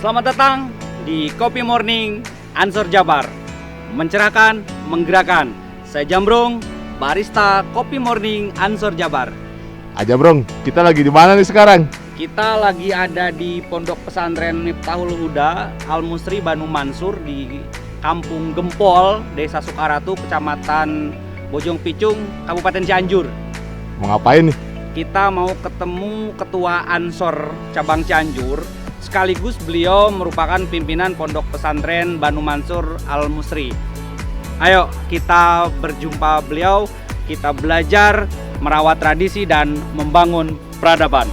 Selamat datang di Kopi Morning Ansor Jabar. Mencerahkan, menggerakkan. Saya Jambrong, barista Kopi Morning Ansor Jabar. Aja Brong, kita lagi di mana nih sekarang? Kita lagi ada di Pondok Pesantren Miftahul Huda Al Musri Banu Mansur di Kampung Gempol, Desa Sukaratu, Kecamatan Bojong Picung, Kabupaten Cianjur. Mau ngapain nih? Kita mau ketemu Ketua Ansor Cabang Cianjur, sekaligus beliau merupakan pimpinan Pondok Pesantren Banu Mansur Al Musri. Ayo kita berjumpa beliau, kita belajar merawat tradisi dan membangun peradaban.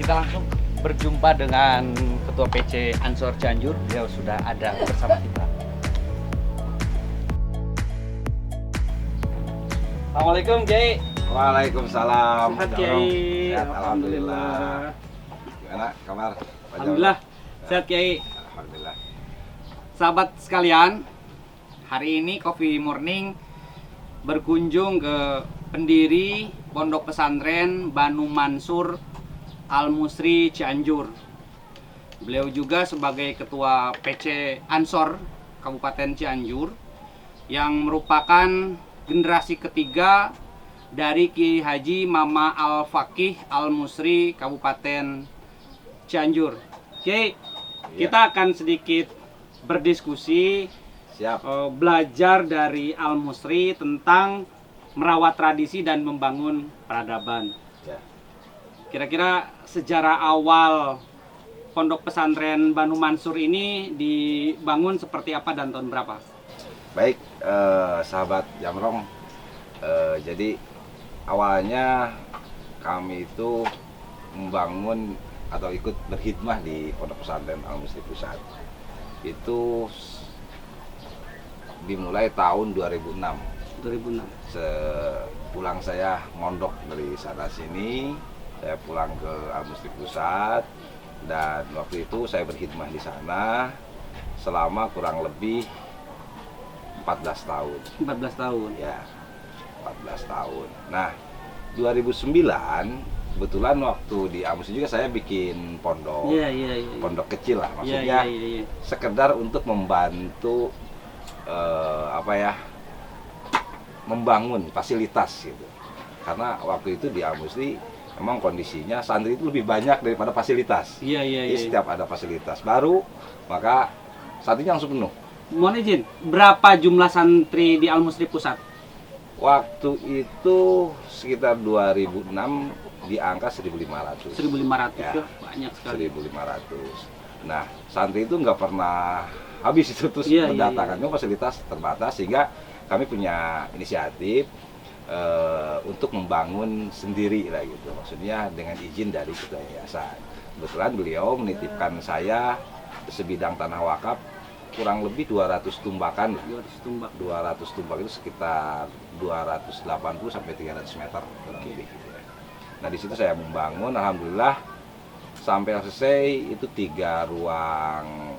Kita langsung berjumpa dengan Ketua PC Ansor Cianjur. Beliau sudah ada bersama kita. Assalamualaikum Kiai. Waalaikumsalam. Sehat Kiai. Sehat, alhamdulillah. Gimana kabar? Alhamdulillah. Sehat Kiai. Alhamdulillah. Sahabat sekalian, hari ini Coffee Morning berkunjung ke pendiri Pondok Pesantren Banu Mansur Al Musri Cianjur. Beliau juga sebagai Ketua PC Ansor Kabupaten Cianjur yang merupakan generasi ketiga dari Ki Haji Mama Al Fakih Al Musri Kabupaten Cianjur. Kiai, kita akan sedikit berdiskusi, Siap. belajar dari Al Musri tentang merawat tradisi dan membangun peradaban. Ya. Kira-kira sejarah awal Pondok Pesantren Banu Mansur ini dibangun seperti apa dan tahun berapa? Baik, sahabat Jamrong. Jadi awalnya kami itu membangun atau ikut berkhidmah di Pondok Pesantren Al Musri Pusat. Itu dimulai tahun 2006. 2006. Sepulang saya mondok dari sana sini, saya pulang ke Al Musri Pusat dan waktu itu saya berkhidmah di sana selama kurang lebih 14 tahun. 14 tahun. Ya, 14 tahun. Nah, 2009 kebetulan waktu di Al Musri juga saya bikin pondok. Iya. Pondok kecil lah, Iya. maksudnya sekedar untuk membantu membangun fasilitas gitu. Karena waktu itu di Al Musri memang kondisinya santri itu lebih banyak daripada fasilitas. Iya. Jadi setiap ada fasilitas baru, maka santrinya langsung penuh. Mohon izin, berapa jumlah santri di Al Musri Pusat? Waktu itu sekitar 2006 di angka 1.500. 1.500 Ya, ya, banyak sekali. 1.500. Nah, santri itu nggak pernah habis itu terus Iya. mendatangkan fasilitas terbatas sehingga kami punya inisiatif untuk membangun sendiri lah gitu. Maksudnya dengan izin dari ketua yayasan. Kebetulan beliau menitipkan saya sebidang tanah wakaf kurang lebih 200 tumbakan lah. 200 tumbak. 200 tumbak itu sekitar 280 sampai 300 meter kurang lebih gitu ya. Nah, di situ saya membangun, alhamdulillah sampai selesai itu 3 ruang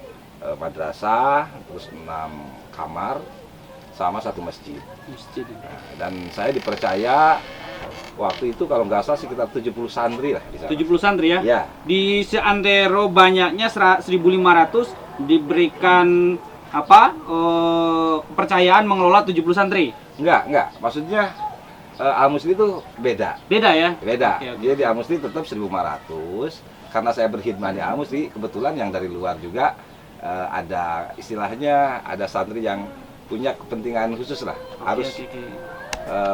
madrasah, terus 6 kamar sama 1 masjid. Masjid. Nah, dan saya dipercaya waktu itu kalau nggak salah sekitar 70 santri lah di sana. 70 santri ya? Ya. Di seantero banyaknya 1.500 diberikan kepercayaan mengelola 70 santri. Enggak. Maksudnya Al Musri itu beda. Beda ya? Beda. Oke. Jadi di Al Musri tetap 1.500. Karena saya berkhidmah di Al Musri, kebetulan yang dari luar juga ada istilahnya ada santri yang punya kepentingan khusus lah, harus Oke.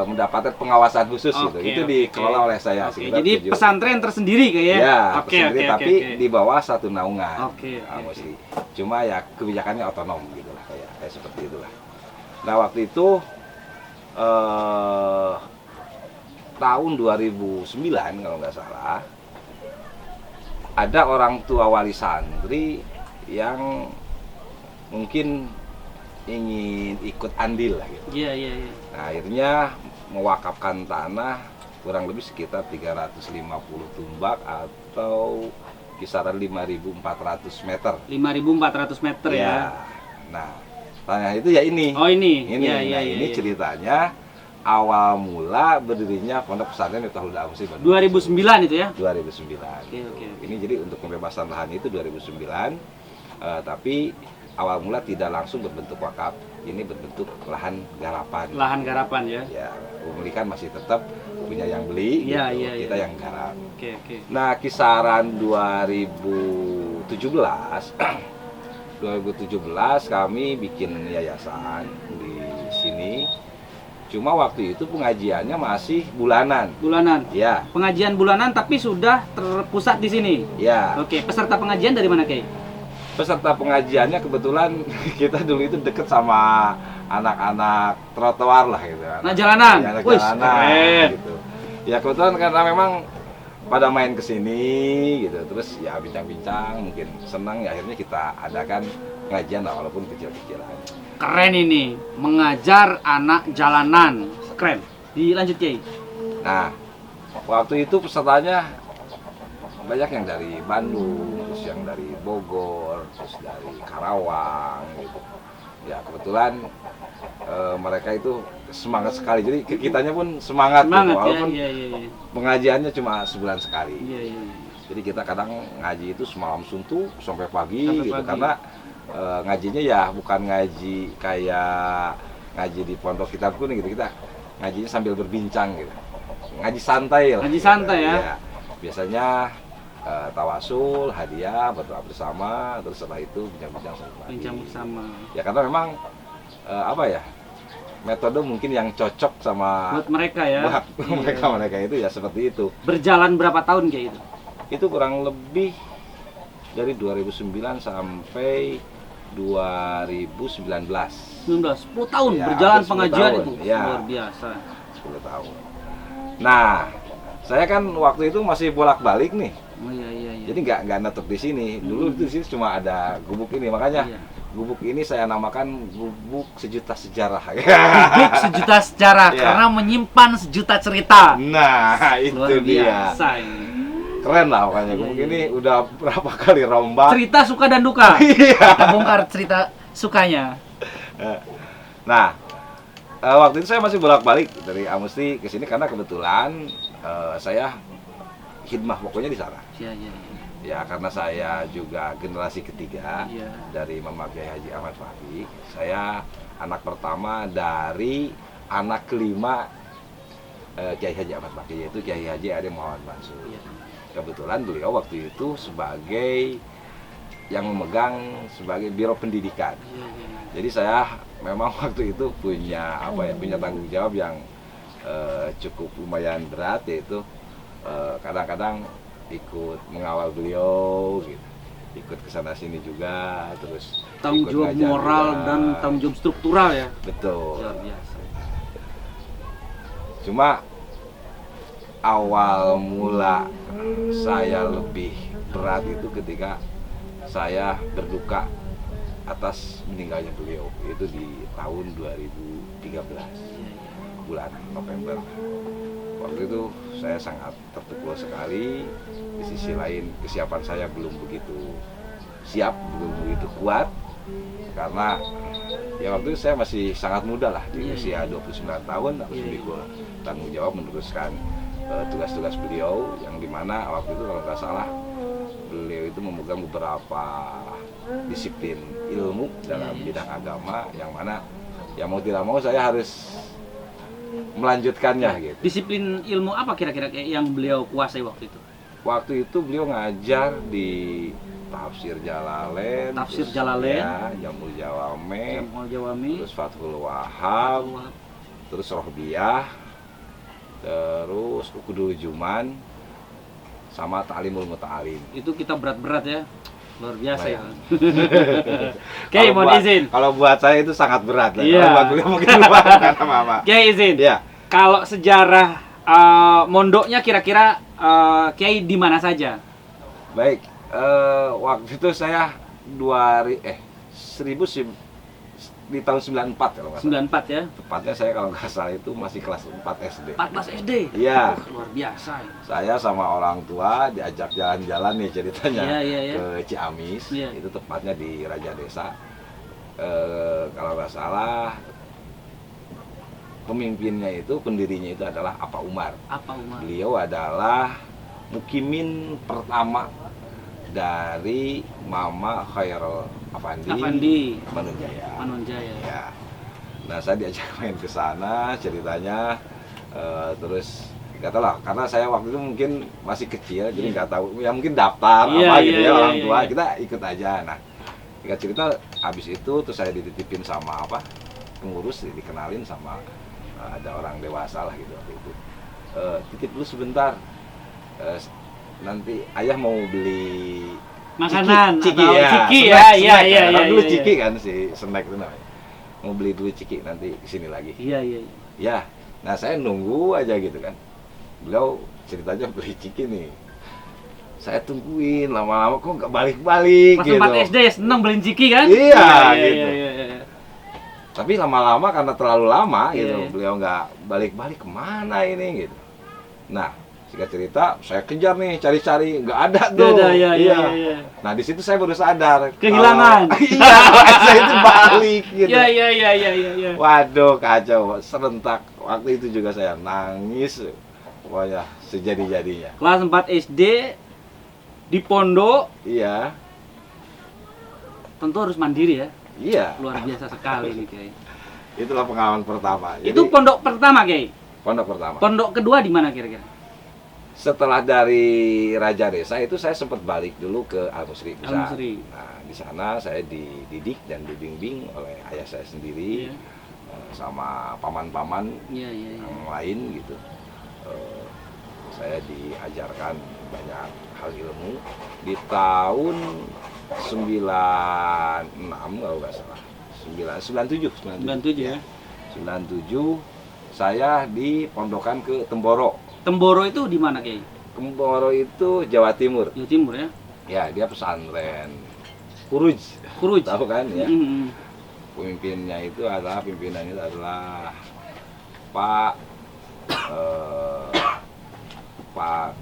mendapatkan pengawasan khusus gitu. Oke, Itu oke, dikelola oke. oleh saya. Oke, sekitar jadi 7. pesantren tersendiri kayaknya? Ya, Oke, tersendiri, oke, tapi oke. di bawah satu naungan. Oke. Al Musri. Cuma ya kebijakannya otonom gitu lah, kayak seperti itulah. Nah, waktu itu tahun 2009 kalau nggak salah ada orang tua wali santri yang mungkin ingin ikut andil lah gitu. Iya. Nah, akhirnya mewakafkan tanah kurang lebih sekitar 350 tumbak atau kisaran 5.400 meter. 5.400 meter ya. Nah itu ya ini. Oh ini. Ini, Ya, ini ceritanya awal mula berdirinya Pondok Pesantren Miftahul Huda Al-Musri Bandung. 2009 itu ya? 2009. Oke. Ini jadi untuk pembebasan lahan itu 2009, tapi awal mula tidak langsung berbentuk wakaf. Ini berbentuk lahan garapan. Lahan garapan ya? Ya, pemilik kan masih tetap punya yang beli, Iya, gitu. iya, Kita iya. yang garap. Oke. Nah, kisaran 2017, 2017 kami bikin yayasan di sini. Cuma waktu itu pengajiannya masih bulanan. Bulanan. Ya, Pengajian bulanan tapi sudah terpusat di sini. ya. Oke, peserta pengajian dari mana, Kiai? Peserta pengajiannya kebetulan kita dulu itu deket sama anak-anak trotoar lah gitu. Anak jalanan. Ya, anak Wih, jalanan keren. gitu. Ya kebetulan karena memang pada main kesini gitu, terus ya bincang-bincang, mungkin senang ya akhirnya kita adakan pengajian lah walaupun kecil-kecilan. Keren ini, mengajar anak jalanan. Keren. Dilanjut, Kiai. Nah, waktu itu pesertanya banyak yang dari Bandung, terus yang dari Bogor, terus dari Karawang gitu. Ya kebetulan mereka itu semangat sekali, jadi kitanya pun semangat gitu, Semangat ya, walaupun iya. pengajiannya cuma sebulan sekali. Iya. Jadi kita kadang ngaji itu semalam suntuk sampai pagi Sampai gitu, pagi. karena ngajinya ya bukan ngaji kayak ngaji di pondok kitab kuning gitu, kita ngajinya sambil berbincang gitu, ngaji santai lah. Ngaji santai ya. Biasanya tawasul, hadiah, berdoa bersama, terus setelah itu bincang-bincang sampai pagi. Bincang bersama. Ya karena memang apa ya, metode mungkin yang cocok sama Buat mereka ya. buat Iya. mereka itu ya seperti itu. Berjalan berapa tahun, Kiai itu? Itu kurang lebih dari 2009 sampai 2019. 10 tahun Ya, berjalan hampir 10 pengajian tahun, itu. ya. Luar biasa. 10 tahun. Nah, saya kan waktu itu masih bolak-balik nih. Oh iya. Jadi nggak netek di sini. Dulu di sini cuma ada gubuk ini, makanya Iya. gubuk ini saya namakan gubuk sejuta sejarah. Gubuk sejuta sejarah Iya. karena menyimpan sejuta cerita. Nah, itu Luar dia. biasa ini. Keren lah makanya gubuk Iya. ini udah berapa kali rombak. Cerita suka dan duka. Iya. Kita bongkar cerita sukanya. Nah, waktu itu saya masih bolak-balik dari Al-Musri ke sini karena kebetulan saya khidmah pokoknya di sana. Iya. Ya karena saya juga generasi ketiga Iya. dari Mama Kiai Haji Ahmad Fahri. Saya anak pertama dari anak kelima Kiai Haji Ahmad Fahri, yaitu Kiai Haji Ade Muhammad Mansur. Iya. Kebetulan beliau waktu itu sebagai yang memegang sebagai biro pendidikan. Iya. Jadi saya memang waktu itu punya punya tanggung jawab yang cukup lumayan berat, yaitu kadang-kadang ikut mengawal beliau gitu, ikut kesana sini juga, terus Tanggung ikut jawab ngajar moral juga. dan tanggung jawab struktural ya. Betul. Luar biasa. Cuma awal mula saya lebih berat itu ketika saya berduka atas meninggalnya beliau, itu di tahun 2013 bulan November. Waktu itu saya sangat terpukul sekali. Di sisi lain kesiapan saya belum begitu siap, belum begitu kuat, karena ya waktu itu saya masih sangat muda lah, di usia 29 tahun harus memikul tanggung jawab meneruskan tugas-tugas beliau, yang dimana waktu itu kalau nggak salah beliau itu memegang beberapa disiplin ilmu dalam bidang agama, yang mana ya mau tidak mau saya harus melanjutkannya gitu. Disiplin ilmu apa kira-kira yang beliau kuasai waktu itu? Waktu itu beliau ngajar di Tafsir Jalalain, Tafsir terus, Jalalain. ya, Jamul Jawame, Jamal Jawami. terus Fathul Wahab, terus Rohbiyah, terus Ukudul Juman, sama Ta'limul Muta'alim. Itu kita berat-berat ya. Luar biasa ya. Lumayan. Kiai Kalau mohon buat- izin. Kalau buat saya itu sangat berat. Ya. Iya. Kalau buat beliau mungkin lupa karena mama. Kiai izin. Ya, Kalau sejarah mondoknya kira-kira Kiai di mana saja? baik. Waktu itu saya 1999 di tahun 94 kalau nggak salah. 94 ya. Tepatnya saya kalau nggak salah itu masih kelas 4 SD. 14 SD. Iya. Luar biasa. Saya sama orang tua diajak jalan-jalan nih ceritanya Iya. ke Ciamis. Iya. Itu tepatnya di Raja Desa. Kalau nggak salah pemimpinnya itu, pendirinya itu adalah Apa Umar. Apa Umar? Beliau adalah mukimin pertama dari Mama Khairul Afandi Manunjaya. Manunjaya. Ya. Nah, saya diajak main ke sana ceritanya, terus nggak tahu lah, karena saya waktu itu mungkin masih kecil, jadi nggak tahu, ya mungkin daftar Iya, apa gitu iya, ya orang iya, tua, iya. kita ikut aja. Nah, kita cerita habis itu terus saya dititipin sama pengurus, dikenalin sama ada orang dewasa lah gitu waktu itu. Titip dulu sebentar, nanti ayah mau beli Makanan ciki atau ya, ciki snack, ya, snack. iya. Kan dulu iya. ciki kan, si snack itu namanya. Mau beli dulu ciki, nanti kesini lagi. Iya. Ya, nah saya nunggu aja gitu kan. Beliau ceritanya beli ciki nih. Saya tungguin lama-lama kok nggak balik-balik Pas gitu. 4 SD ya seneng beli ciki kan? Iya, gitu. Iya. Tapi lama-lama karena terlalu lama gitu, Iya. beliau nggak balik-balik, kemana ini gitu. Nah, singkat cerita, saya kejar nih, cari-cari, nggak ada tuh. Iya. Nah, di situ saya baru sadar. Kehilangan. Iya, saya itu balik gitu. Iya. Waduh, kacau. Serentak. Waktu itu juga saya nangis. Pokoknya sejadi-jadinya. Kelas 4 SD di pondok Iya, tentu harus mandiri ya. iya. Luar biasa sekali nih, Kiai. Itulah pengalaman pertama. Jadi, Itu pondok pertama, Kiai. pondok pertama. Pondok kedua di mana kira-kira? Setelah dari Raja Desa itu saya sempat balik dulu ke Al-Musri. Al-Musri. Nah, di sana saya dididik dan dibimbing oleh ayah saya sendiri, Iya. sama paman-paman Iya. yang lain gitu. Saya diajarkan banyak hal ilmu di tahun 96 kalau nggak salah. 97 97 ya. 97 saya dipondokan ke Temboro. Temboro itu di mana, Kiai? Temboro itu Jawa Timur. Jawa Timur ya. Ya, dia pesantren Kuruj. Kuruj. Tahu kan ya? Mm-mm. Pimpinannya itu adalah Pak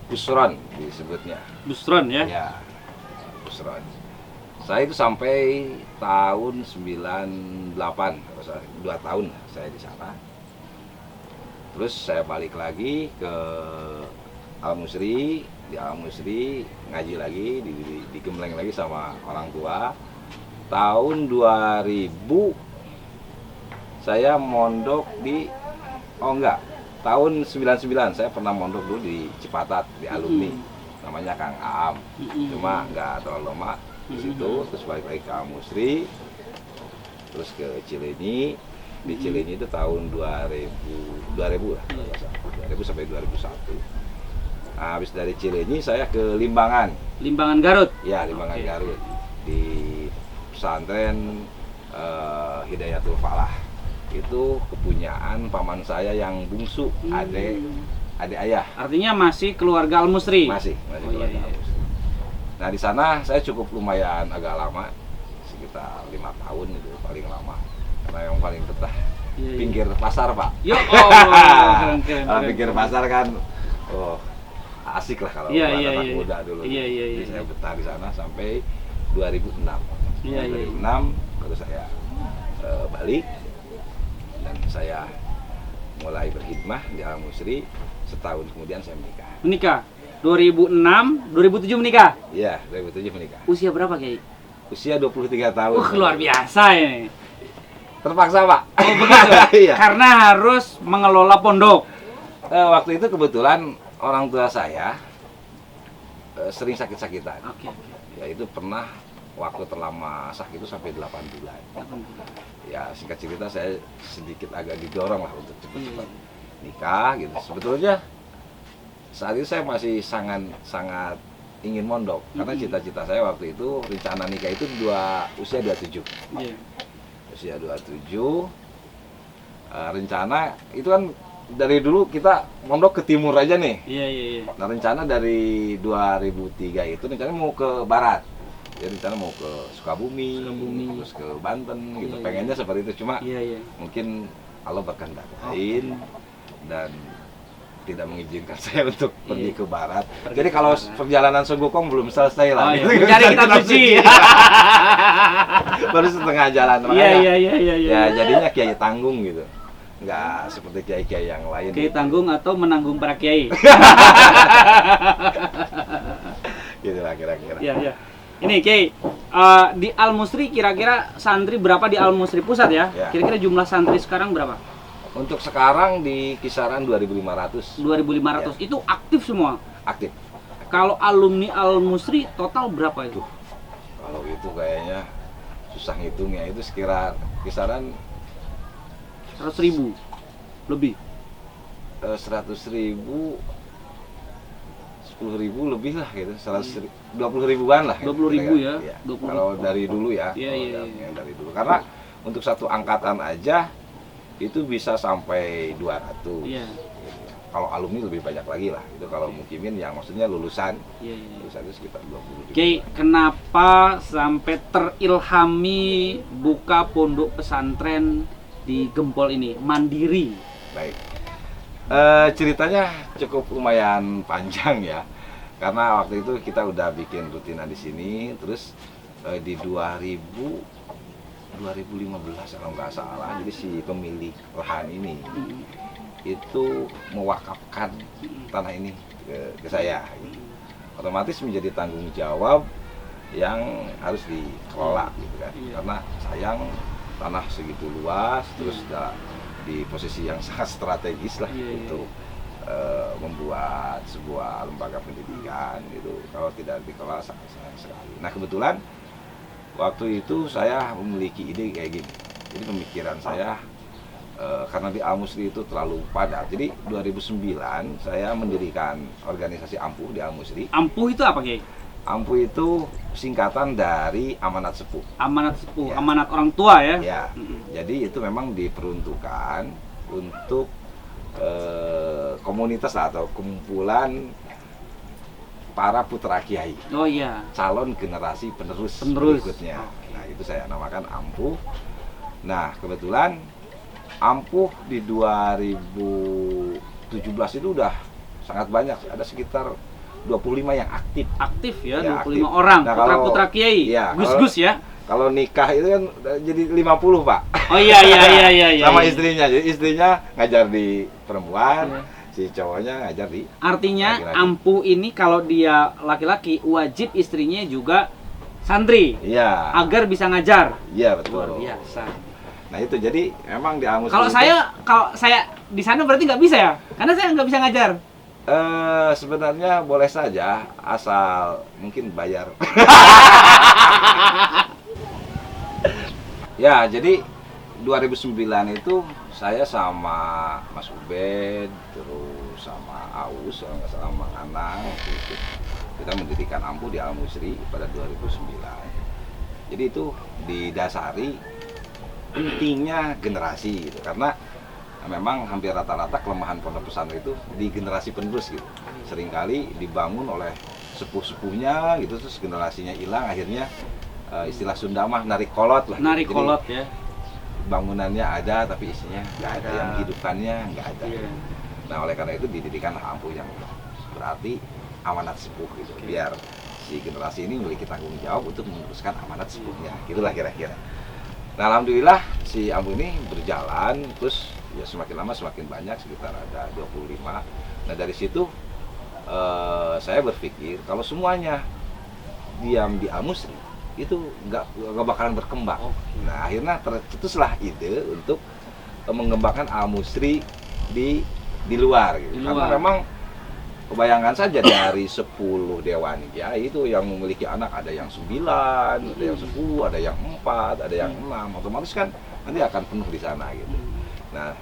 Kusron disebutnya. Busron ya. Ya, Kusron. Saya itu sampai tahun 98, kalau salah, 2 tahun saya di sana. Terus saya balik lagi ke Al-Musri, di Al-Musri ngaji lagi, digembleng lagi sama orang tua. Tahun 2000 saya mondok tahun 99 saya pernah mondok dulu di Cipatat, di alumni. Namanya Kang Aam. Cuma nggak terlalu lama di situ, terus balik lagi ke Al-Musri, terus ke Cileunyi. Di Cileunyi itu tahun 2000 lah, 2000 sampai 2001. Nah, habis dari Cileunyi saya ke Limbangan. Limbangan Garut. Ya, Limbangan Oke. Garut. Di pesantren Hidayatul Falah. Itu kepunyaan paman saya yang bungsu, adik ayah. Artinya masih keluarga Al-Musri. Masih Oh, keluarga iya. Al-Musri. Nah, di sana saya cukup lumayan agak lama, sekitar 5 tahun itu paling lama. Karena yang paling betah Iya. pinggir pasar, Pak. Yo, keren. Kalau pinggir pasar kan, asik lah kalau Iya, buat iya, anak iya. muda dulu. Iya, iya, Jadi iya. saya betah di sana sampai 2006. Iya, iya. 2006 baru saya balik dan saya mulai berkhidmah di Al-Musri. Setahun kemudian saya menikah. Menikah 2006, 2007 menikah. Iya, 2007 menikah. Usia berapa, Kiai? Usia 23 tahun. Luar biasa ini. Terpaksa, Pak. Oh, begitu. Iya. Karena harus mengelola pondok. Waktu itu kebetulan orang tua saya sering sakit-sakitan. Oke. Ya, itu pernah waktu terlama sakit itu sampai 8 bulan. Ya, singkat cerita saya sedikit agak didorong lah untuk cepat-cepat nikah gitu. Sebetulnya saat itu saya masih sangat ingin mondok karena cita-cita saya waktu itu rencana nikah itu usia 27. Iya. Usia 27. Rencana itu kan dari dulu kita mondok ke timur aja nih. Iya. Nah, rencana dari 2003 itu rencananya mau ke barat. Jadi rencana mau ke Sukabumi, terus ke Banten gitu. Pengennya seperti itu, cuma mungkin Allah berkehendak lain dan tidak mengizinkan saya untuk pergi ke barat. Jadi kalau perjalanan Songgokong belum selesai lah. Mencari kitab suci. Baru setengah jalan. Iya. Ya jadinya kiai tanggung gitu. Nggak seperti kiai-kiai yang lain. Kiai tanggung atau menanggung para kiai. Gitu lah kira-kira. Iya. Ini Kiai, di Al Musri kira-kira santri berapa di Al Musri Pusat ya? Ya. Kira-kira jumlah santri sekarang berapa? Untuk sekarang di kisaran 2.500. 2.500. Itu aktif semua. Aktif. Kalau alumni Al Musri total berapa itu? Kalau itu kayaknya susah ngitungnya, itu kisaran 100.000 lebih. 100.000, 10.000 lebih lah gitu, 20.000-an lah. 20.000 ya? Iya. 20.000. Kalau dari dulu ya. Iya. Yang dari dulu. Karena untuk satu angkatan aja itu bisa sampai 200. Iya. Kalau alumni lebih banyak lagi lah. Itu kalau mukimin yang maksudnya lulusan. Iya. Lulusan itu sekitar 20.000. Kiai, kenapa sampai terilhami buka pondok pesantren di Gempol ini mandiri? Baik. Ceritanya cukup lumayan panjang ya. Karena waktu itu kita udah bikin rutinan di sini, terus di 2015 kalau nggak salah, jadi si pemilik lahan ini itu mewakafkan tanah ini ke saya. Otomatis menjadi tanggung jawab yang harus dikelola gitu kan. Karena sayang tanah segitu luas, terus di posisi yang sangat strategis lah untuk membuat sebuah lembaga pendidikan gitu. Kalau tidak dikelola sangat sayang sekali. Nah kebetulan waktu itu saya memiliki ide kayak gini. Jadi pemikiran saya karena di Al Musri itu terlalu padat. Jadi 2009 saya mendirikan organisasi Ampuh di Al Musri. Ampuh itu apa, Kiai? Ampuh itu singkatan dari amanat sepuh. Amanat sepuh, Ya. amanat orang tua ya? Ya, jadi itu memang diperuntukkan untuk komunitas atau kumpulan para putra kiai. Oh iya. Calon generasi penerus Penerus. berikutnya. Nah, itu saya namakan Ampuh. Nah, kebetulan Ampuh di 2017 itu udah sangat banyak, ada sekitar 25 yang aktif. Aktif ya, Ya, 25 aktif. orang, Nah, putra-putra kiai. iya, Gus-gus ya. Kalau nikah itu kan jadi 50, Pak. Oh iya. Sama iya. istrinya. Jadi istrinya ngajar di perempuan, Iya. si cowoknya ngajar di Artinya laki-laki. ampuh ini kalau dia laki-laki wajib istrinya juga santri Iya. agar bisa ngajar. Iya, betul. Luar biasa. Nah, itu jadi memang di Al Musri Kalau itu, saya di sana berarti nggak bisa ya? Karena saya nggak bisa ngajar. sebenarnya boleh saja asal mungkin bayar. Ya, jadi 2009 itu saya sama Mas Ubed, terus sama Aus, kalau nggak salah sama Anang, itu kita mendirikan Ampuh di Al Musri pada 2009. Jadi itu didasari pentingnya generasi gitu, karena memang hampir rata-rata kelemahan pondok pesantren itu di generasi penerus gitu. Seringkali dibangun oleh sepuh-sepuhnya gitu, terus generasinya hilang, akhirnya istilah Sunda mah narik kolot lah. Narik Jadi, kolot ya. bangunannya ada tapi isinya nggak ada, yang menghidupkannya nggak ada. Iya. Nah oleh karena itu didirikanlah Ampuh yang berarti amanat sepuh gitu, biar si generasi ini memiliki tanggung jawab untuk meneruskan amanat sepuhnya, gitulah kira-kira. Nah alhamdulillah si Ampuh ini berjalan, terus ya semakin lama semakin banyak, sekitar ada 25. Nah dari situ saya berpikir kalau semuanya diam di Al Musri itu nggak bakalan berkembang. Nah akhirnya tercetuslah ide untuk mengembangkan Al Musri di luar gitu. Karena memang bayangkan saja dari 10 dewan kiai itu yang memiliki anak ada yang 9, ada yang 10, ada yang 4, ada yang 6, otomatis kan nanti akan penuh di sana gitu. Nah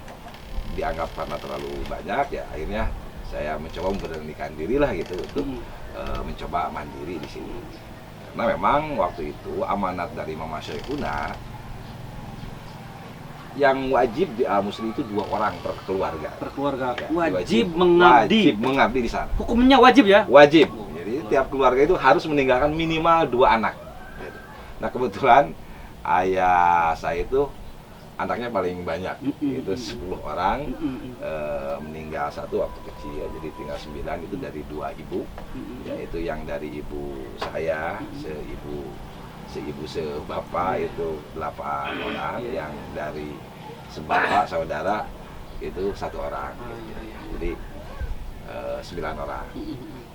dianggap karena terlalu banyak ya akhirnya saya mencoba memberanikan diri lah gitu untuk mencoba mandiri di sini. Karena memang waktu itu amanat dari Mama Syekhuna yang wajib di Al Musri itu 2 orang per keluarga. Per keluarga Ya, wajib mengabdi. Wajib mengabdi di sana. Hukumnya wajib ya? Wajib. Jadi tiap keluarga itu harus meninggalkan minimal 2 anak. Nah kebetulan ayah saya itu anaknya paling banyak, itu 10 orang, meninggal satu waktu kecil, jadi tinggal 9, itu dari 2 ibu, yaitu yang dari ibu saya, seibu sebapak itu 8 orang, yang dari sebapak saudara itu 1 orang, jadi 9 orang.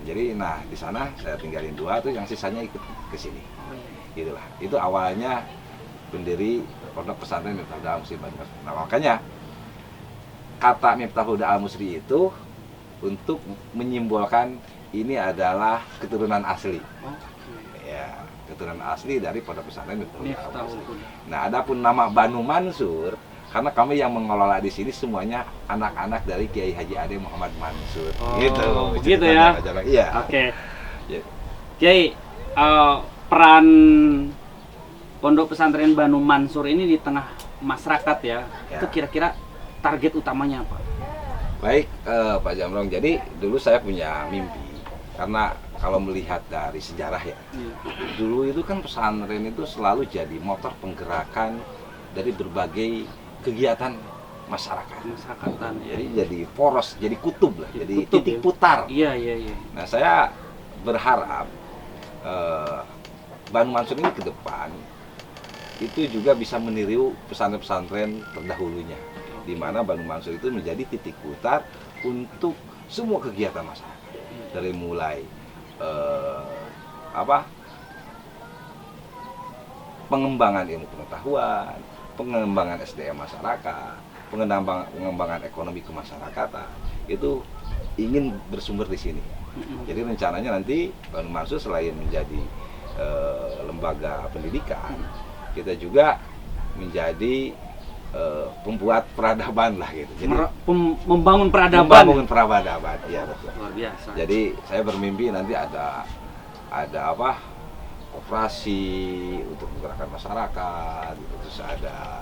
Jadi nah di sana saya tinggalin 2 tuh, yang sisanya ikut ke sini. Itulah. Itu awalnya pendiri Pondok Pesantren Miftahul Al-Musri Banyumas. Nah, makanya kata Miftahul Al-Musri itu untuk menyimbolkan ini adalah keturunan asli. Ya, keturunan asli dari Pondok Pesantren Miftahul Al-Musri. Nah, adapun nama Banu Mansur, karena kami yang mengelola di sini semuanya anak-anak dari Kiai Haji Ade Muhammad Mansur. Gitu. Begitu ya. Iya. Oke. Ya. Kiai, peran Pondok Pesantren Banu Mansur ini di tengah masyarakat ya, itu kira-kira target utamanya apa? Baik, Pak Jamrong. Jadi dulu saya punya mimpi, karena kalau melihat dari sejarah ya, dulu itu kan pesantren itu selalu jadi motor penggerakan dari berbagai kegiatan masyarakat. Jadi poros, jadi kutub lah, jadi titik putar. Iya. Nah, saya berharap Banu Mansur ini ke depan itu juga bisa meniru pesantren-pesantren terdahulunya, di mana Banu Mansur itu menjadi titik putar untuk semua kegiatan masyarakat, dari mulai pengembangan ilmu pengetahuan, pengembangan SDM masyarakat, pengembangan ekonomi kemasyarakatan, itu ingin bersumber di sini. Jadi rencananya nanti Banu Mansur selain menjadi lembaga pendidikan, kita juga menjadi pembuat peradaban lah gitu. Jadi membangun peradaban. Ya betul. Luar biasa. Jadi saya bermimpi nanti ada operasi untuk menggerakkan masyarakat, gitu. Terus ada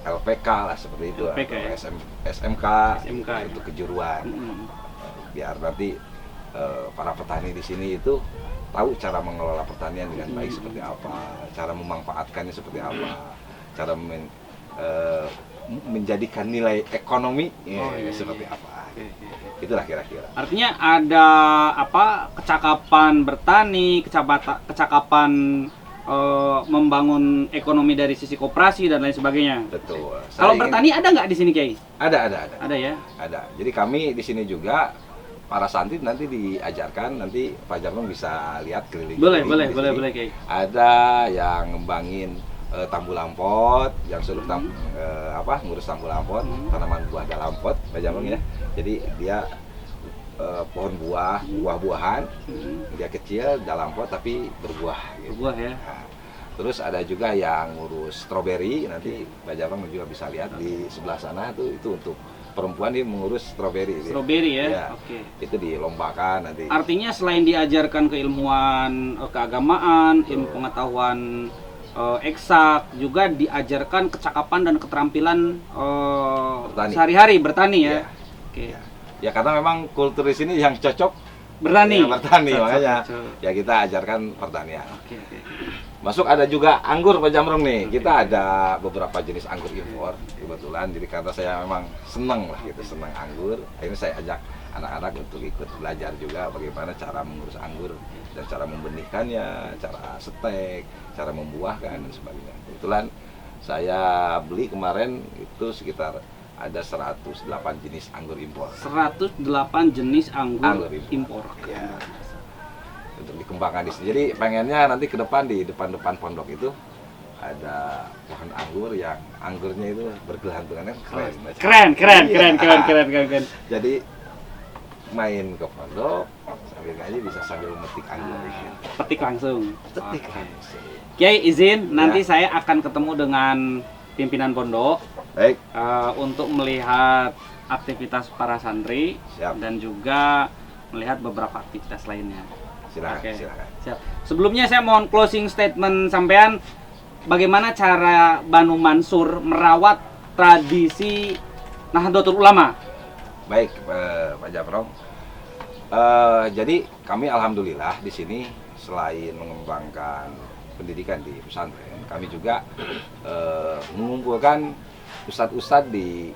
LPK lah seperti itu, LPK, atau ya? SMK untuk ya? kejuruan. Biar nanti para petani di sini itu tahu cara mengelola pertanian dengan baik seperti apa, cara memanfaatkannya seperti apa, cara menjadikan nilai ekonomi seperti apa. Itulah kira-kira. Artinya ada kecakapan bertani, kecakapan membangun ekonomi dari sisi koperasi dan lain sebagainya. Betul. Kalau bertani ada nggak di sini, Kiai? Ada. Ada ya? Ada. Jadi kami di sini juga para santri nanti diajarkan, nanti Pak Jamrong bisa lihat keliling. Boleh, Kiai. Ada yang ngembangin tambu lampot, yang suruh ngurus tambu lampot, tanaman buah dalam pot, Pak Jamrong ya. Jadi dia pohon buah-buahan, dia kecil dalam pot tapi berbuah. Gitu. Berbuah ya. Nah, terus ada juga yang ngurus stroberi, nanti Pak Jamrong juga bisa lihat di sebelah sana tuh, itu untuk perempuan dia mengurus stroberi. Stroberi ya? Ya. Oke. Itu dilombakan nanti. Artinya selain diajarkan keilmuan keagamaan, ilmu pengetahuan eksak, juga diajarkan kecakapan dan keterampilan sehari-hari bertani ya? Ya. Oke. Ya karena memang kultur di sini yang cocok bertani. Ya, bertani, makanya cocok. ya kita ajarkan pertanian. Oke. Masuk ada juga anggur Pak Jamrong nih. Kita ada beberapa jenis anggur impor kebetulan. Jadi karena saya memang senang lah gitu, senang anggur. Akhirnya saya ajak anak-anak untuk ikut belajar juga bagaimana cara mengurus anggur dan cara membenihkannya, cara setek, cara membuahkan dan sebagainya. Kebetulan saya beli kemarin itu sekitar ada 108 jenis anggur impor. 108 jenis anggur impor. Ya. Untuk dikembangkan di sini. Jadi pengennya nanti ke depan di depan pondok itu ada pohon anggur yang anggurnya itu bergelantungan, keren. Keren. Jadi main ke pondok sambil ngaji bisa sambil memetik anggur. Petik langsung. Petik Oke. langsung. Kiai izin, nanti saya akan ketemu dengan pimpinan pondok. Baik. Untuk melihat aktivitas para santri. Siap. Dan juga melihat beberapa aktivitas lainnya. Silakan. Siap. Sebelumnya saya mohon closing statement sampean, bagaimana cara Banu Mansur merawat tradisi Nahdlatul Ulama? Baik, Pak Jamrong. Jadi kami alhamdulillah di sini selain mengembangkan pendidikan di pesantren, kami juga mengumpulkan ustadz-ustadz di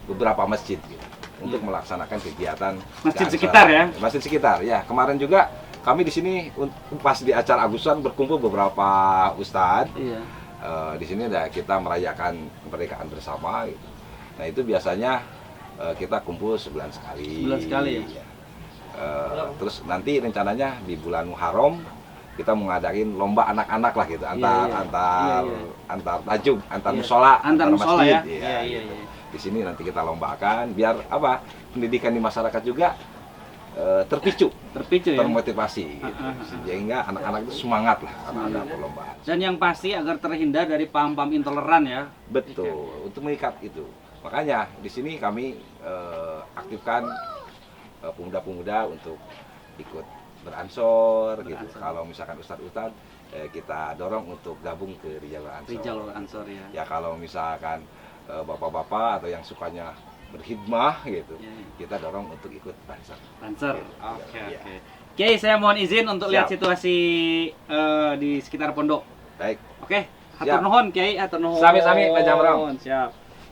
beberapa masjid gitu, untuk melaksanakan kegiatan Masjid keansaran. sekitar ya? Masjid sekitar ya. Kemarin juga kami di sini pas di acara Agustusan berkumpul beberapa ustadz. Iya. Di sini ada kita merayakan kemerdekaan bersama gitu. Nah itu biasanya kita kumpul sebulan sekali. Sebulan sekali ya? Ya. Terus nanti rencananya di bulan Muharram kita mengadain lomba anak-anak lah gitu, antar tajuk, antar musola, Antar musola masjid. ya? Iya, Iya. gitu. Di sini nanti kita lombakan biar apa? Pendidikan di masyarakat juga terpicu Terpicu ya. termotivasi gitu. Sehingga anak-anak itu semangat lah karena ada perlombaan. Dan yang pasti agar terhindar dari paham-paham intoleran ya. Betul, untuk mengikat itu. Makanya di sini kami aktifkan pemuda-pemuda untuk ikut beransor gitu. Kalau misalkan ustadz-ustadz kita dorong untuk gabung ke Rijalul Ansor. Rijalul Ansor ya. Ya kalau misalkan bapak-bapak atau yang sukanya berkhidmah gitu, Ya. kita dorong untuk ikut Ansor. Ansor. Ya. Oke, Ya. oke. Kiai, saya mohon izin untuk lihat Siap. situasi di sekitar pondok. Baik. Oke, Siap. hatur nuhun Kiai, hatur nuhun. Sami-sami, Pak Jamrong. Siap.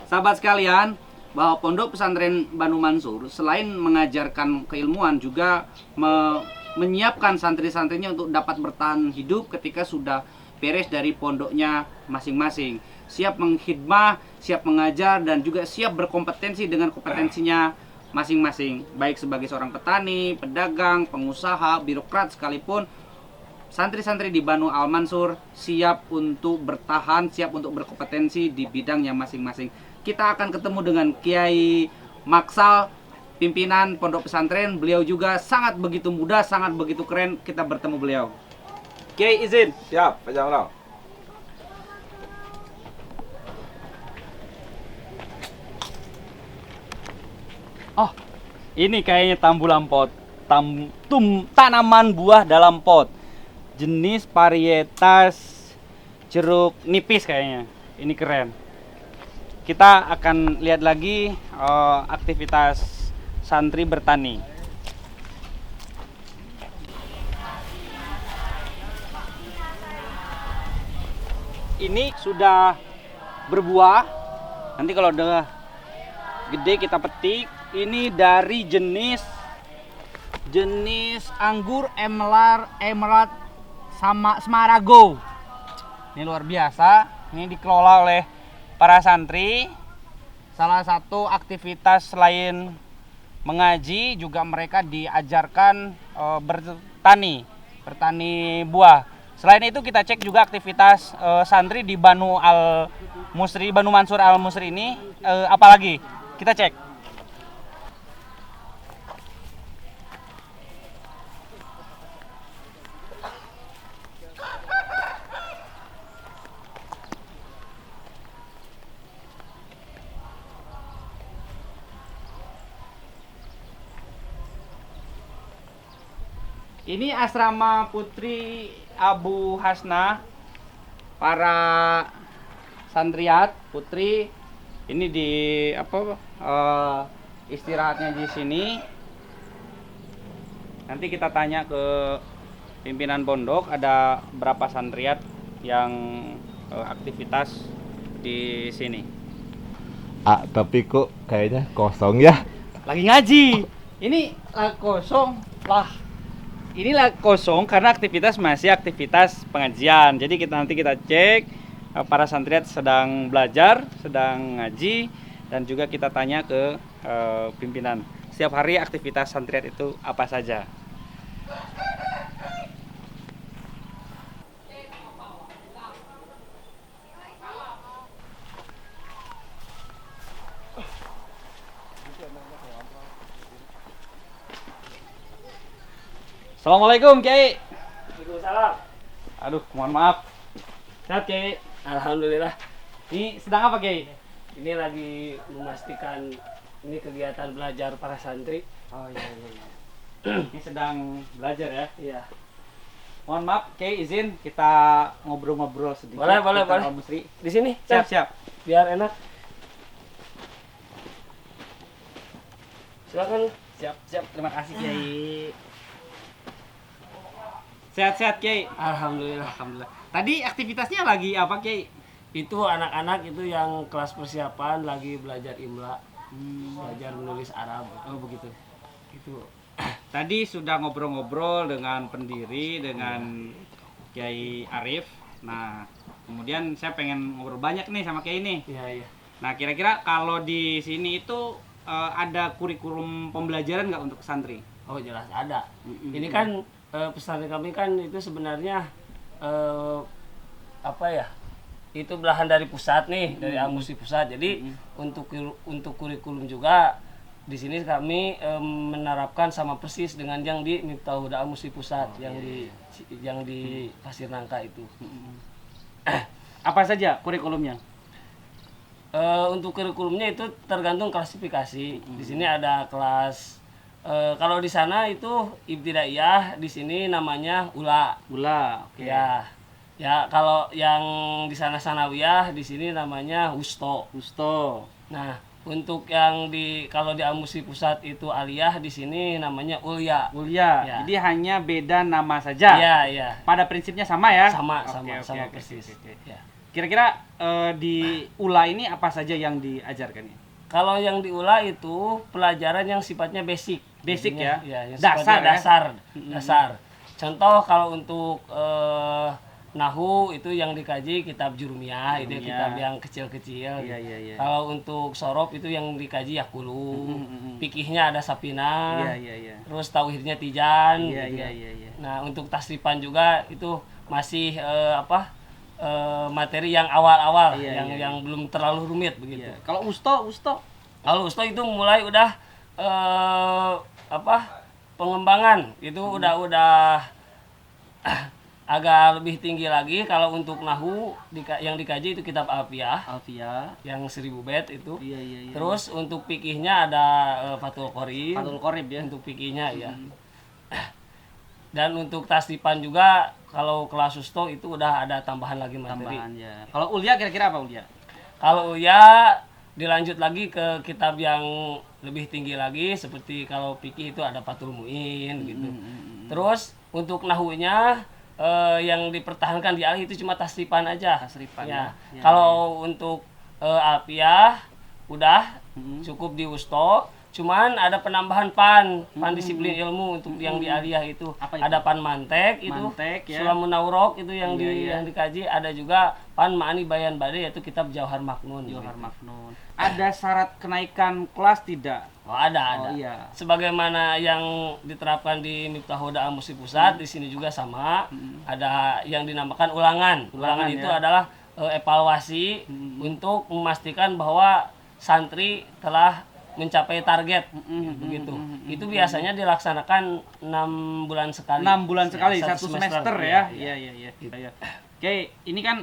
Sahabat sekalian, bahwa Pondok Pesantren Banu Mansur selain mengajarkan keilmuan juga menyiapkan santri-santrinya untuk dapat bertahan hidup ketika sudah beres dari pondoknya masing-masing. Siap mengkhidmah, siap mengajar, dan juga siap berkompetensi dengan kompetensinya masing-masing. Baik sebagai seorang petani, pedagang, pengusaha, birokrat sekalipun, santri-santri di Banu Al Mansur siap untuk bertahan, siap untuk berkompetensi di bidangnya masing-masing. Kita akan ketemu dengan Kiai Maksal, pimpinan pondok pesantren. Beliau juga sangat begitu muda, sangat begitu keren. Kita bertemu beliau. Kiai izin. Siap, Pak Jamrong. Oh, ini kayaknya tambulan pot. Tanaman buah dalam pot. Jenis varietas jeruk nipis kayaknya. Ini keren. Kita akan lihat lagi aktivitas santri bertani. Ini sudah berbuah. Nanti kalau udah gede kita petik. Ini dari jenis anggur emerald sama Semarago. Ini luar biasa. Ini dikelola oleh para santri. Salah satu aktivitas selain mengaji juga mereka diajarkan bertani buah. Selain itu kita cek juga aktivitas santri di Banu Mansur Al Musri ini apalagi kita cek. Ini asrama putri Abu Hasna, para santriat putri ini di istirahatnya di sini. Nanti kita tanya ke pimpinan pondok ada berapa santriat yang aktivitas di sini. Tapi kok kayaknya kosong ya. Lagi ngaji. Ini kosong lah. Inilah kosong karena aktivitas masih aktivitas pengajian. Jadi nanti kita cek para santriat sedang belajar, sedang ngaji, dan juga kita tanya ke pimpinan. Setiap hari aktivitas santriat itu apa saja. Assalamualaikum Kiai. Waalaikumsalam. Aduh, mohon maaf. Sehat Kiai. Alhamdulillah. Ini sedang apa Kiai? Ini lagi memastikan ini kegiatan belajar para santri. Oh iya. Ini sedang belajar ya. Iya. Mohon maaf Kiai, izin kita ngobrol-ngobrol sedikit. Boleh. Tentang Al Musri. Di sini. Siap. Biar enak. Silakan. Siap. Terima kasih Kiai. Sehat-sehat Kiai. Alhamdulillah. Alhamdulillah. Tadi aktivitasnya lagi apa Kiai? Itu anak-anak itu yang kelas persiapan lagi belajar imla, belajar menulis Arab. Oh begitu. Itu Tadi sudah ngobrol-ngobrol dengan pendiri, dengan Kiai Arif. Nah, kemudian saya pengen ngobrol banyak nih sama Kiai nih. iya. Nah, kira-kira kalau di sini itu ada kurikulum pembelajaran nggak untuk santri? Oh jelas ada. Ini kan pesantren kami kan itu sebenarnya apa ya? Itu belahan dari pusat nih, dari Amusi pusat. Jadi untuk kurikulum juga di sini kami menerapkan sama persis dengan yang di Miftahul Huda Amusi pusat yang di Pasir Nangka itu. Apa saja kurikulumnya? Untuk kurikulumnya itu tergantung klasifikasi. Di sini ada kelas kalau di sana itu ibtidaiyah, di sini namanya ula. Ula, oke. Ya kalau yang di sana sanawiyah, di sini namanya wusto. Gusto. Nah, untuk yang kalau di Amusi pusat itu aliyah, di sini namanya ulya. Ulia. Ya. Jadi hanya beda nama saja. Iya. Pada prinsipnya sama ya? Sama Oke, persis. oke. Ya. Kira-kira di Ula ini apa saja yang diajarkan ya? Kalau yang di ula itu pelajaran yang sifatnya basic. Basic Intinya, ya? yang Dasar sifatnya ya? dasar. Contoh kalau untuk nahu itu yang dikaji kitab Jurumiyah, itu Jurumiyah. kitab yang kecil-kecil. Iya. Kalau untuk sorof itu yang dikaji Yakulu. Fikihnya ada Sapina. Iya. Terus tauhidnya Tijan. Iya. Nah, untuk tasrifan juga itu masih materi yang awal-awal, yang belum terlalu rumit begitu. Iya. Kalau Usto? Kalau Usto itu mulai udah pengembangan itu udah agak lebih tinggi lagi. Kalau untuk nahu yang dikaji itu kitab Alfiyah Alfia. yang 1000 bait itu. Iya. Terus untuk fikihnya ada Fathul Qorib. Fathul Qorib ya. Untuk fikihnya ya. Dan untuk tasrifan juga kalau kelas Usto itu udah ada tambahan lagi materi. Tambahan ya. Kalau Ulia kira-kira apa Ulia? Kalau ya dilanjut lagi ke kitab yang lebih tinggi lagi seperti kalau fikih itu ada Fathul Muin gitu. Terus untuk nahunya yang dipertahankan di alih itu cuma tasrifan aja. Tasrifan Ya. ya. Kalau untuk alfiyah udah cukup di Usto. Cuman ada penambahan pan disiplin ilmu untuk yang di aliyah itu. Apa itu? Ada pan mantek itu, Mantek, ya. Sulamun Naurok itu yang Iya. yang dikaji. Ada juga pan ma'ani bayan bade yaitu kitab Jauhar Maknun. Johar gitu. Maknun. Ada syarat kenaikan kelas tidak? Oh ada. Oh, iya. Sebagaimana yang diterapkan di Miftahul Huda Amusi pusat, di sini juga sama. Ada yang dinamakan ulangan. Ulangan itu ya. adalah evaluasi untuk memastikan bahwa santri telah mencapai target begitu. Itu biasanya dilaksanakan 6 bulan sekali. 6 bulan sekali, Ya, satu semester ya. Iya. Iya. Oke, ini kan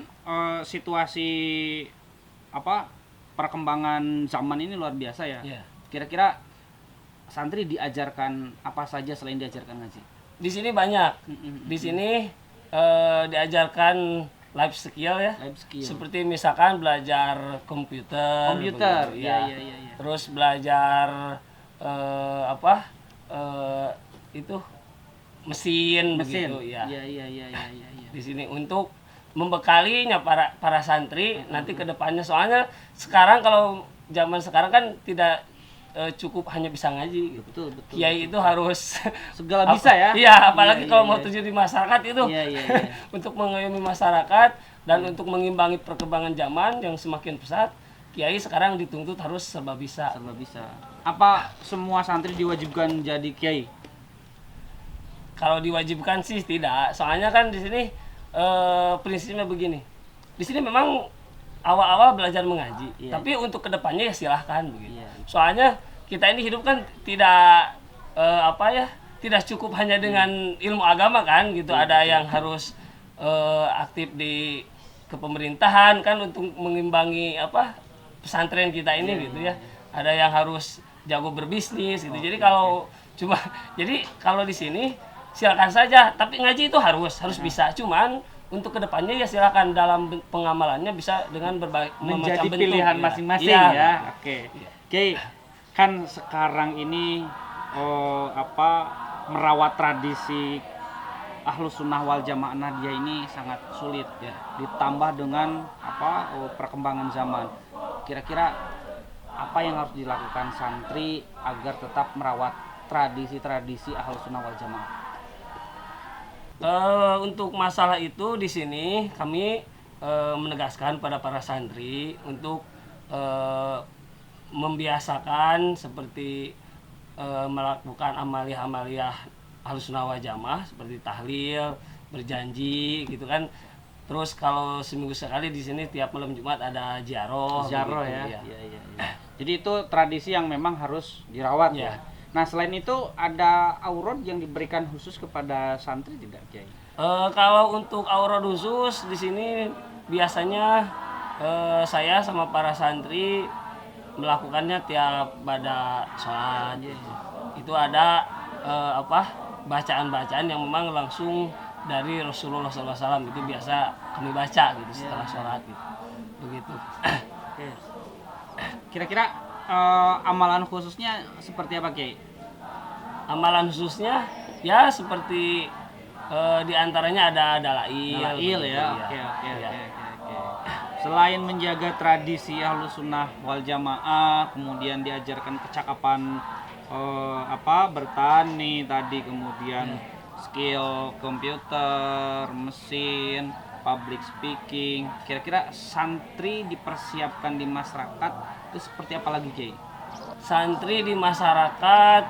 situasi perkembangan zaman ini luar biasa ya. Iya. Kira-kira santri diajarkan apa saja selain diajarkan ngaji? Di sini banyak. Di sini diajarkan life skill ya. Life skill. Seperti misalkan belajar komputer. Komputer, begitu, iya. Terus belajar itu mesin begitu ya. Iya. Di sini untuk membekalinya para santri nanti ke depannya, soalnya sekarang kalau zaman sekarang kan tidak cukup hanya bisa ngaji gitu. Betul. Kiai itu harus Segala bisa ya. Iya, apalagi Iya, kalau iya, mau iya. terjun di masyarakat itu. Iya. Untuk mengayomi masyarakat dan untuk mengimbangi perkembangan zaman yang semakin pesat, kiai sekarang dituntut harus serba bisa. Serba bisa. Apa semua santri diwajibkan jadi kiai? Kalau diwajibkan sih tidak. Soalnya kan di sini prinsipnya begini. Di sini memang awal-awal belajar mengaji, Iya. tapi untuk kedepannya ya silahkan begitu. Iya. Soalnya kita ini hidup kan tidak tidak cukup hanya dengan ilmu agama kan gitu. Ada yang harus aktif di kepemerintahan kan untuk mengimbangi pesantren kita ini gitu ya. Ada yang harus jago berbisnis gitu. Jadi kalau kalau di sini silakan saja, tapi ngaji itu harus bisa. Cuman untuk kedepannya ya silakan dalam pengamalannya bisa dengan berbagai Menjadi macam bentuk, pilihan ya. masing-masing Iya. ya. Oke, kan sekarang ini merawat tradisi Ahlus Sunnah wal Jamaah Nahdiyah ini sangat sulit ya, ditambah dengan perkembangan zaman. Kira-kira apa yang harus dilakukan santri agar tetap merawat tradisi-tradisi Ahlus Sunnah wal Jamaah? Untuk masalah itu di sini kami menegaskan pada para santri untuk membiasakan seperti melakukan amaliyah-amaliyah Ahlus Sunnah wal Jamaah seperti tahlil, berjanji gitu kan. Terus kalau seminggu sekali di sini tiap malam Jumat ada ziarah Ziarah begitu, ya. Iya. Jadi itu tradisi yang memang harus dirawat ya. Ya. Nah, selain itu ada aurad yang diberikan khusus kepada santri tidak, Kiai? Kalau untuk aurad khusus di sini biasanya saya sama para santri melakukannya tiap pada sholat. Itu ada bacaan-bacaan yang memang langsung dari Rasulullah SAW, itu biasa kami baca gitu setelah sholat gitu. Begitu. Oke. Kira-kira amalan khususnya seperti apa, Kiai? Amalan khususnya ya seperti diantaranya ada dalail. Dalail ya. Oke. Selain menjaga tradisi Ahlus Sunnah wal Jamaah, kemudian diajarkan kecakapan bertani tadi, kemudian skill komputer, mesin, public speaking. Kira-kira santri dipersiapkan di masyarakat itu seperti apa lagi, Kiai? Santri di masyarakat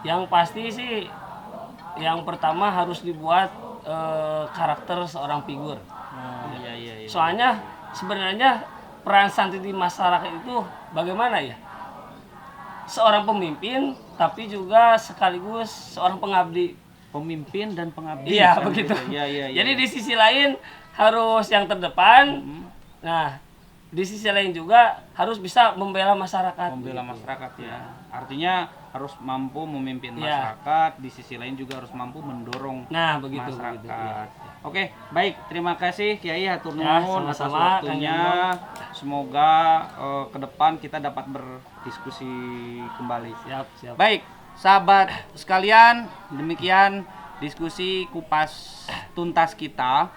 yang pasti sih yang pertama harus dibuat karakter seorang figur. Iya. Soalnya sebenarnya peran santri di masyarakat itu bagaimana ya? Seorang pemimpin tapi juga sekaligus seorang pengabdi. Pemimpin dan pengabdi. Iya, kan begitu. gitu. Iya. Jadi di sisi lain harus yang terdepan. Nah, di sisi lain juga harus bisa membela masyarakat. Membela gitu. masyarakat ya. Artinya harus mampu memimpin Ya. masyarakat, di sisi lain juga harus mampu mendorong Nah, begitu masyarakat. begitu. Ya. Oke, baik. Terima kasih Kiai hatur Ya, nuhun atas sama-sama, waktunya. Kang Semoga ke depan kita dapat berdiskusi kembali. Siap. Baik, sahabat sekalian, demikian diskusi kupas tuntas kita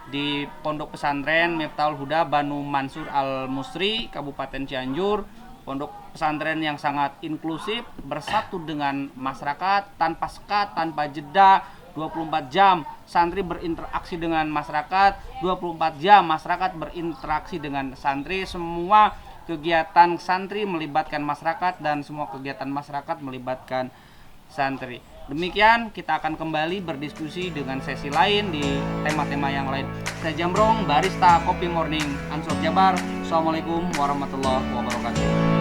di Pondok Pesantren Miftahul Huda Banu Mansur Al Musri, Kabupaten Cianjur. Pondok pesantren yang sangat inklusif, bersatu dengan masyarakat, tanpa sekat, tanpa jeda, 24 jam santri berinteraksi dengan masyarakat, 24 jam masyarakat berinteraksi dengan santri. Semua kegiatan santri melibatkan masyarakat dan semua kegiatan masyarakat melibatkan santri. Demikian, kita akan kembali berdiskusi dengan sesi lain di tema-tema yang lain. Saya Jamrong, barista Kopi Morning Ansor Jabar. Assalamualaikum warahmatullahi wabarakatuh.